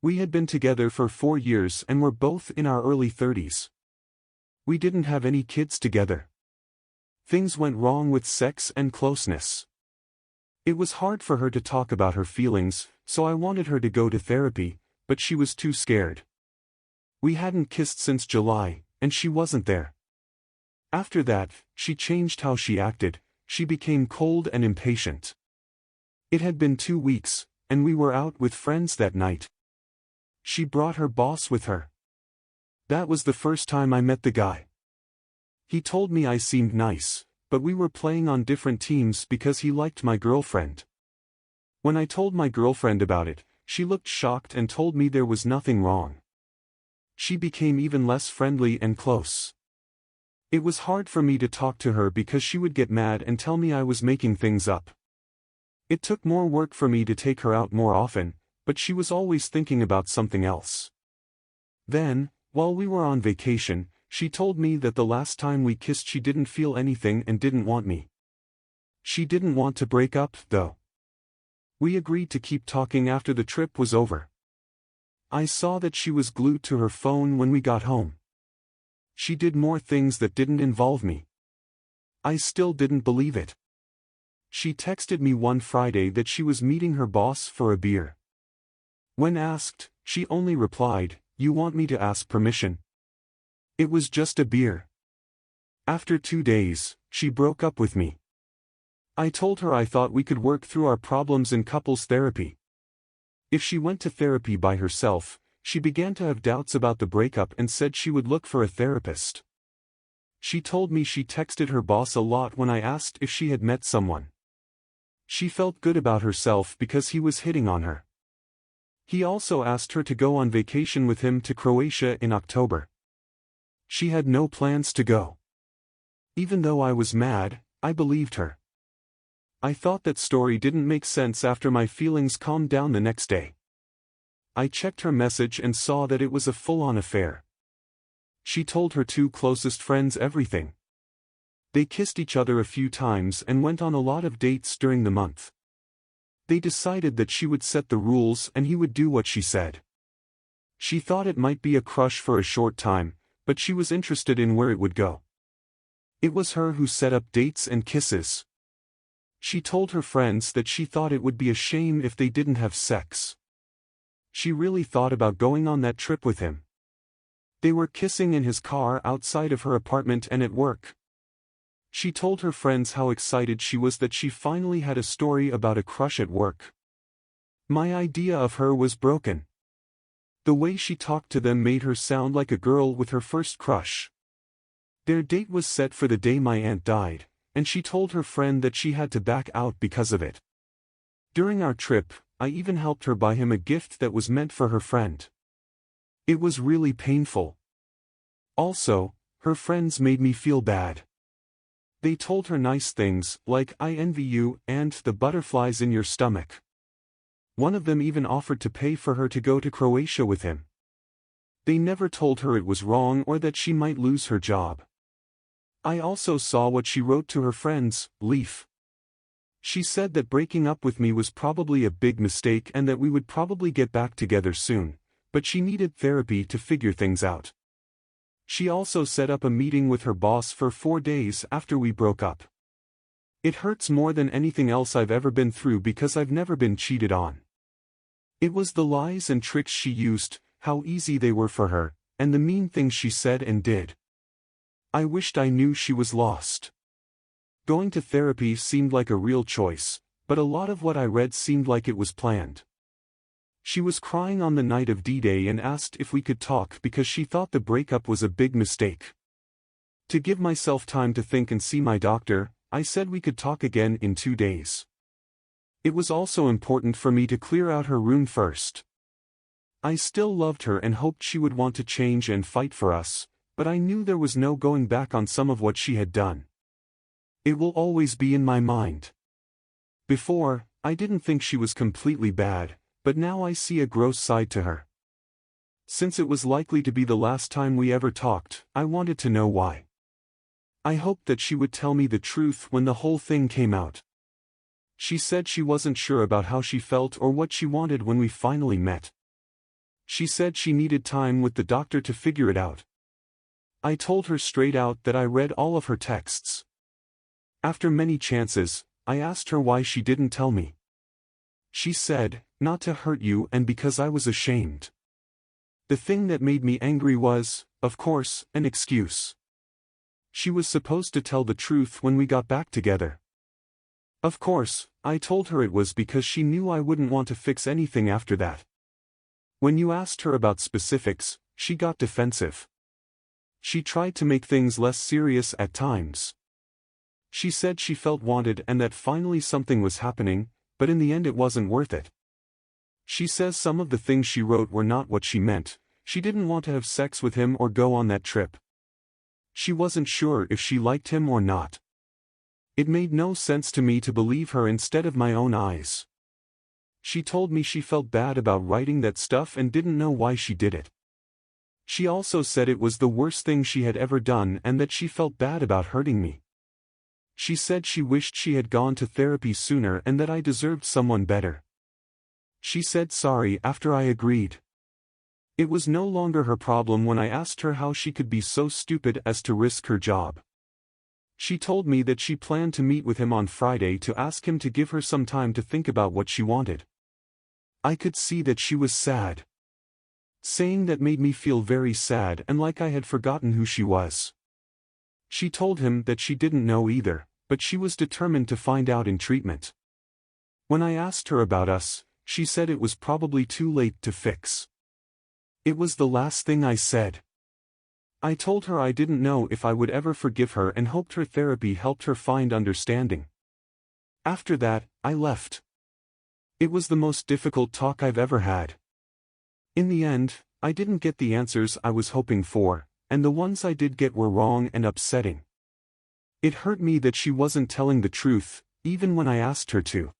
We had been together for 4 years and were both in our early 30s. We didn't have any kids together. Things went wrong with sex and closeness. It was hard for her to talk about her feelings, so I wanted her to go to therapy, but she was too scared. We hadn't kissed since July, and she wasn't there. After that, she changed how she acted. She became cold and impatient. It had been 2 weeks, and we were out with friends that night. She brought her boss with her. That was the first time I met the guy. He told me I seemed nice, but we were playing on different teams because he liked my girlfriend. When I told my girlfriend about it, she looked shocked and told me there was nothing wrong. She became even less friendly and close. It was hard for me to talk to her because she would get mad and tell me I was making things up. It took more work for me to take her out more often, but she was always thinking about something else. Then, while we were on vacation, she told me that the last time we kissed she didn't feel anything and didn't want me. She didn't want to break up, though. We agreed to keep talking after the trip was over. I saw that she was glued to her phone when we got home. She did more things that didn't involve me. I still didn't believe it. She texted me one Friday that she was meeting her boss for a beer. When asked, she only replied, "You want me to ask permission?" It was just a beer. After 2 days, she broke up with me. I told her I thought we could work through our problems in couples therapy. If she went to therapy by herself, she began to have doubts about the breakup and said she would look for a therapist. She told me she texted her boss a lot when I asked if she had met someone. She felt good about herself because he was hitting on her. He also asked her to go on vacation with him to Croatia in October. She had no plans to go. Even though I was mad, I believed her. I thought that story didn't make sense after my feelings calmed down the next day. I checked her message and saw that it was a full-on affair. She told her 2 closest friends everything. They kissed each other a few times and went on a lot of dates during the month. They decided that she would set the rules and he would do what she said. She thought it might be a crush for a short time, but she was interested in where it would go. It was her who set up dates and kisses. She told her friends that she thought it would be a shame if they didn't have sex. She really thought about going on that trip with him. They were kissing in his car outside of her apartment and at work. She told her friends how excited she was that she finally had a story about a crush at work. My idea of her was broken. The way she talked to them made her sound like a girl with her first crush. Their date was set for the day my aunt died, and she told her friend that she had to back out because of it. During our trip, I even helped her buy him a gift that was meant for her friend. It was really painful. Also, her friends made me feel bad. They told her nice things, like "I envy you" and "the butterflies in your stomach." One of them even offered to pay for her to go to Croatia with him. They never told her it was wrong or that she might lose her job. I also saw what she wrote to her friends, Leaf. She said that breaking up with me was probably a big mistake and that we would probably get back together soon, but she needed therapy to figure things out. She also set up a meeting with her boss for 4 days after we broke up. It hurts more than anything else I've ever been through because I've never been cheated on. It was the lies and tricks she used, how easy they were for her, and the mean things she said and did. I wished I knew she was lost. Going to therapy seemed like a real choice, but a lot of what I read seemed like it was planned. She was crying on the night of D-Day and asked if we could talk because she thought the breakup was a big mistake. To give myself time to think and see my doctor, I said we could talk again in 2 days. It was also important for me to clear out her room first. I still loved her and hoped she would want to change and fight for us, but I knew there was no going back on some of what she had done. It will always be in my mind. Before, I didn't think she was completely bad, but now I see a gross side to her. Since it was likely to be the last time we ever talked, I wanted to know why. I hoped that she would tell me the truth when the whole thing came out. She said she wasn't sure about how she felt or what she wanted when we finally met. She said she needed time with the doctor to figure it out. I told her straight out that I read all of her texts. After many chances, I asked her why she didn't tell me. She said, "Not to hurt you and because I was ashamed." The thing that made me angry was, of course, an excuse. She was supposed to tell the truth when we got back together. Of course, I told her it was because she knew I wouldn't want to fix anything after that. When you asked her about specifics, she got defensive. She tried to make things less serious at times. She said she felt wanted and that finally something was happening, but in the end it wasn't worth it. She says some of the things she wrote were not what she meant. She didn't want to have sex with him or go on that trip. She wasn't sure if she liked him or not. It made no sense to me to believe her instead of my own eyes. She told me she felt bad about writing that stuff and didn't know why she did it. She also said it was the worst thing she had ever done and that she felt bad about hurting me. She said she wished she had gone to therapy sooner and that I deserved someone better. She said sorry after I agreed. It was no longer her problem when I asked her how she could be so stupid as to risk her job. She told me that she planned to meet with him on Friday to ask him to give her some time to think about what she wanted. I could see that she was sad. Saying that made me feel very sad and like I had forgotten who she was. She told him that she didn't know either, but she was determined to find out in treatment. When I asked her about us, she said it was probably too late to fix. It was the last thing I said. I told her I didn't know if I would ever forgive her and hoped her therapy helped her find understanding. After that, I left. It was the most difficult talk I've ever had. In the end, I didn't get the answers I was hoping for, and the ones I did get were wrong and upsetting. It hurt me that she wasn't telling the truth, even when I asked her to.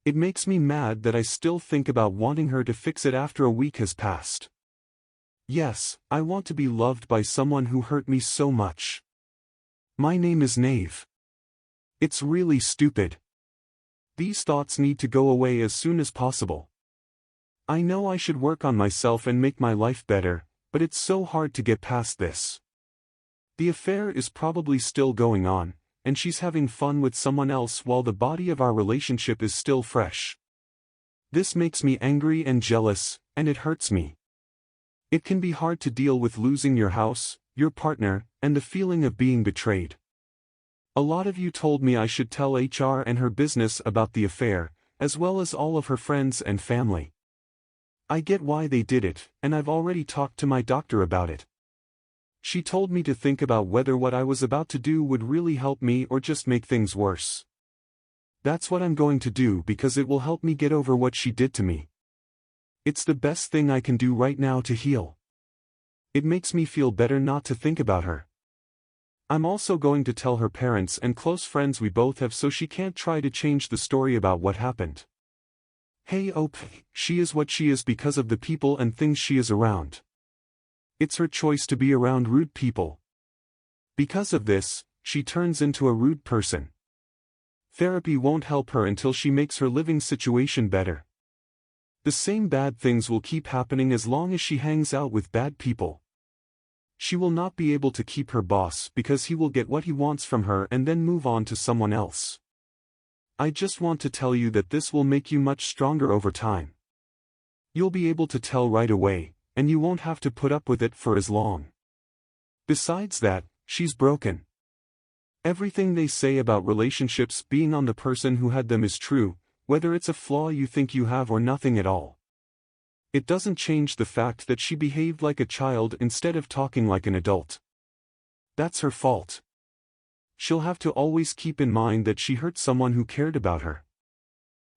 It makes me mad that I still think about wanting her to fix it after a week has passed. Yes, I want to be loved by someone who hurt me so much. My name is Nave. It's really stupid. These thoughts need to go away as soon as possible. I know I should work on myself and make my life better, but it's so hard to get past this. The affair is probably still going on, and she's having fun with someone else while the body of our relationship is still fresh. This makes me angry and jealous, and it hurts me. It can be hard to deal with losing your house, your partner, and the feeling of being betrayed. A lot of you told me I should tell HR and her business about the affair, as well as all of her friends and family. I get why they did it, and I've already talked to my doctor about it. She told me to think about whether what I was about to do would really help me or just make things worse. That's what I'm going to do because it will help me get over what she did to me. It's the best thing I can do right now to heal. It makes me feel better not to think about her. I'm also going to tell her parents and close friends we both have so she can't try to change the story about what happened. Hey she is what she is because of the people and things she is around. It's her choice to be around rude people. Because of this, she turns into a rude person. Therapy won't help her until she makes her living situation better. The same bad things will keep happening as long as she hangs out with bad people. She will not be able to keep her boss because he will get what he wants from her and then move on to someone else. I just want to tell you that this will make you much stronger over time. You'll be able to tell right away, and you won't have to put up with it for as long. Besides that, she's broken. Everything they say about relationships being on the person who had them is true, whether it's a flaw you think you have or nothing at all. It doesn't change the fact that she behaved like a child instead of talking like an adult. That's her fault. She'll have to always keep in mind that she hurt someone who cared about her.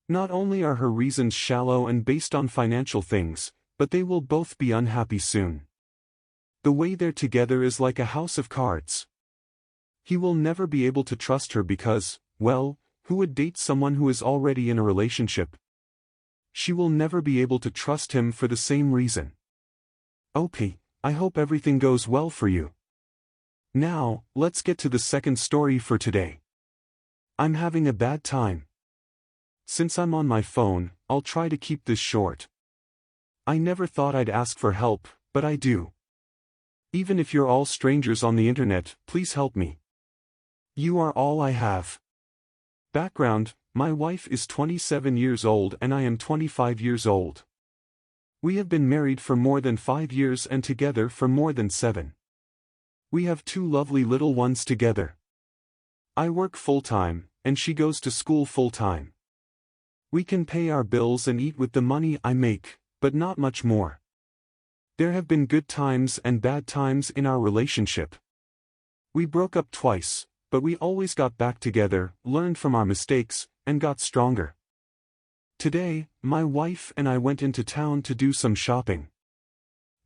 Not only are her reasons shallow and based on financial things, but they will both be unhappy soon. The way they're together is like a house of cards. He will never be able to trust her because, well, who would date someone who is already in a relationship? She will never be able to trust him for the same reason. I hope everything goes well for you. Now, let's get to the second story for today. I'm having a bad time. Since I'm on my phone, I'll try to keep this short. I never thought I'd ask for help, but I do. Even if you're all strangers on the internet, please help me. You are all I have. Background: my wife is 27 years old and I am 25 years old. We have been married for more than 5 years and together for more than 7. We have 2 lovely little ones together. I work full-time, and she goes to school full-time. We can pay our bills and eat with the money I make, but not much more. There have been good times and bad times in our relationship. We broke up twice, but we always got back together, learned from our mistakes, and got stronger. Today, my wife and I went into town to do some shopping.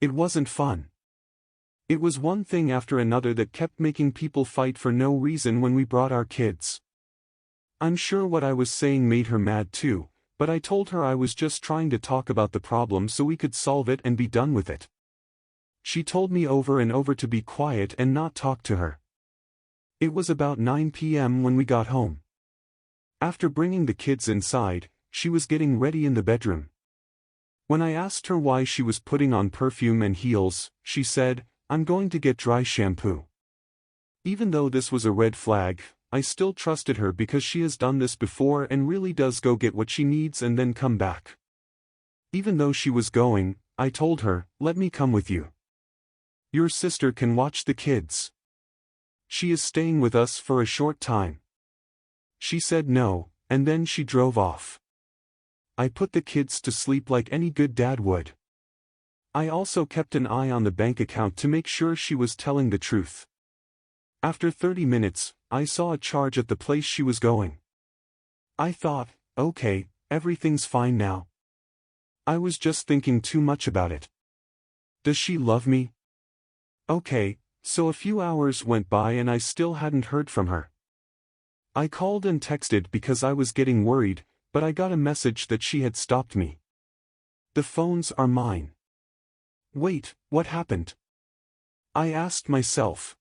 It wasn't fun. It was one thing after another that kept making people fight for no reason when we brought our kids. I'm sure what I was saying made her mad too, but I told her I was just trying to talk about the problem so we could solve it and be done with it. She told me over and over to be quiet and not talk to her. It was about 9 p.m. when we got home. After bringing the kids inside, she was getting ready in the bedroom. When I asked her why she was putting on perfume and heels, she said, "I'm going to get dry shampoo." Even though this was a red flag, I still trusted her because she has done this before and really does go get what she needs and then come back. Even though she was going, I told her, "Let me come with you. Your sister can watch the kids. She is staying with us for a short time." She said no, and then she drove off. I put the kids to sleep like any good dad would. I also kept an eye on the bank account to make sure she was telling the truth. After 30 minutes, I saw a charge at the place she was going. I thought, okay, everything's fine now. I was just thinking too much about it. Does she love me? Okay, so a few hours went by and I still hadn't heard from her. I called and texted because I was getting worried, but I got a message that she had stopped me. The phones are mine. Wait, what happened? I asked myself.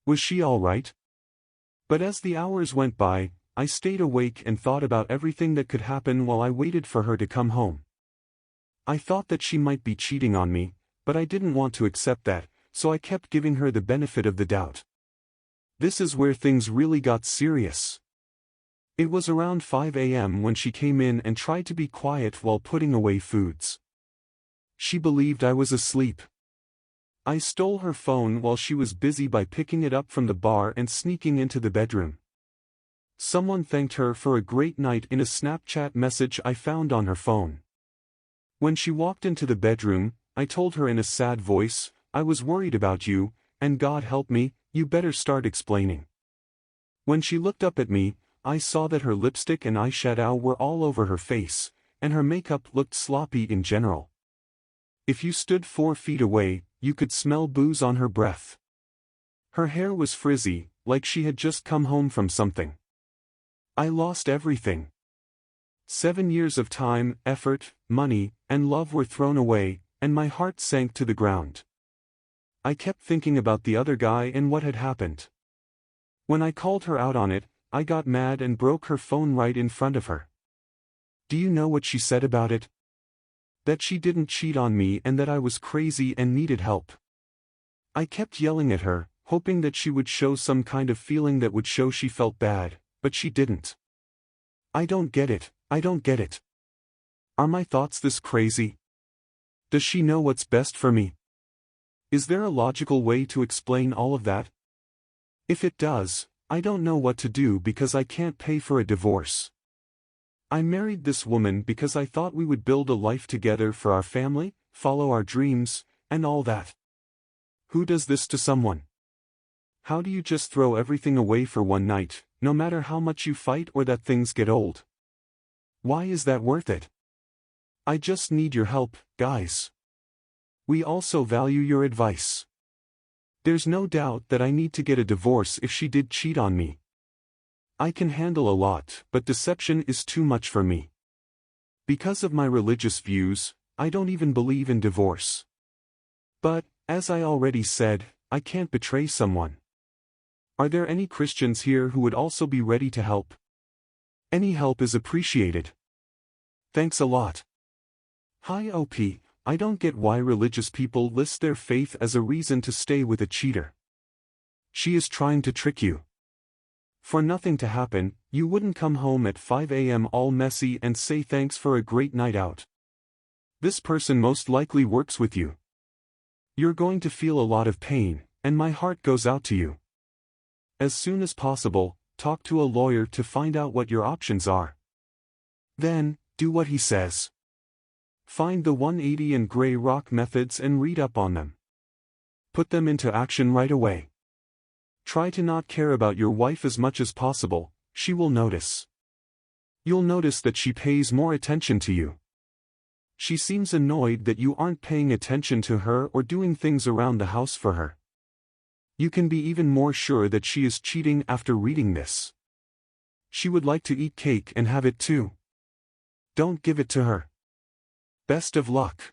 Was she all right? But as the hours went by, I stayed awake and thought about everything that could happen while I waited for her to come home. I thought that she might be cheating on me, but I didn't want to accept that, so I kept giving her the benefit of the doubt. This is where things really got serious. It was around 5 a.m. when she came in and tried to be quiet while putting away foods. She believed I was asleep. I stole her phone while she was busy by picking it up from the bar and sneaking into the bedroom. Someone thanked her for a great night in a Snapchat message I found on her phone. When she walked into the bedroom, I told her in a sad voice, "I was worried about you, and God help me, you better start explaining." When she looked up at me, I saw that her lipstick and eyeshadow were all over her face, and her makeup looked sloppy in general. If you stood 4 feet away, you could smell booze on her breath. Her hair was frizzy, like she had just come home from something. I lost everything. 7 years of time, effort, money, and love were thrown away, and my heart sank to the ground. I kept thinking about the other guy and what had happened. When I called her out on it, I got mad and broke her phone right in front of her. Do you know what she said about it? That she didn't cheat on me and that I was crazy and needed help. I kept yelling at her, hoping that she would show some kind of feeling that would show she felt bad, but she didn't. I don't get it, I don't get it. Are my thoughts this crazy? Does she know what's best for me? Is there a logical way to explain all of that? If it does, I don't know what to do because I can't pay for a divorce. I married this woman because I thought we would build a life together for our family, follow our dreams, and all that. Who does this to someone? How do you just throw everything away for one night, no matter how much you fight or that things get old? Why is that worth it? I just need your help, guys. We also value your advice. There's no doubt that I need to get a divorce if she did cheat on me. I can handle a lot, but deception is too much for me. Because of my religious views, I don't even believe in divorce. But, as I already said, I can't betray someone. Are there any Christians here who would also be ready to help? Any help is appreciated. Thanks a lot. Hi OP, I don't get why religious people list their faith as a reason to stay with a cheater. She is trying to trick you. For nothing to happen, you wouldn't come home at 5 a.m. all messy and say thanks for a great night out. This person most likely works with you. You're going to feel a lot of pain, and my heart goes out to you. As soon as possible, talk to a lawyer to find out what your options are. Then, do what he says. Find the 180 and gray rock methods and read up on them. Put them into action right away. Try to not care about your wife as much as possible, she will notice. You'll notice that she pays more attention to you. She seems annoyed that you aren't paying attention to her or doing things around the house for her. You can be even more sure that she is cheating after reading this. She would like to eat cake and have it too. Don't give it to her. Best of luck.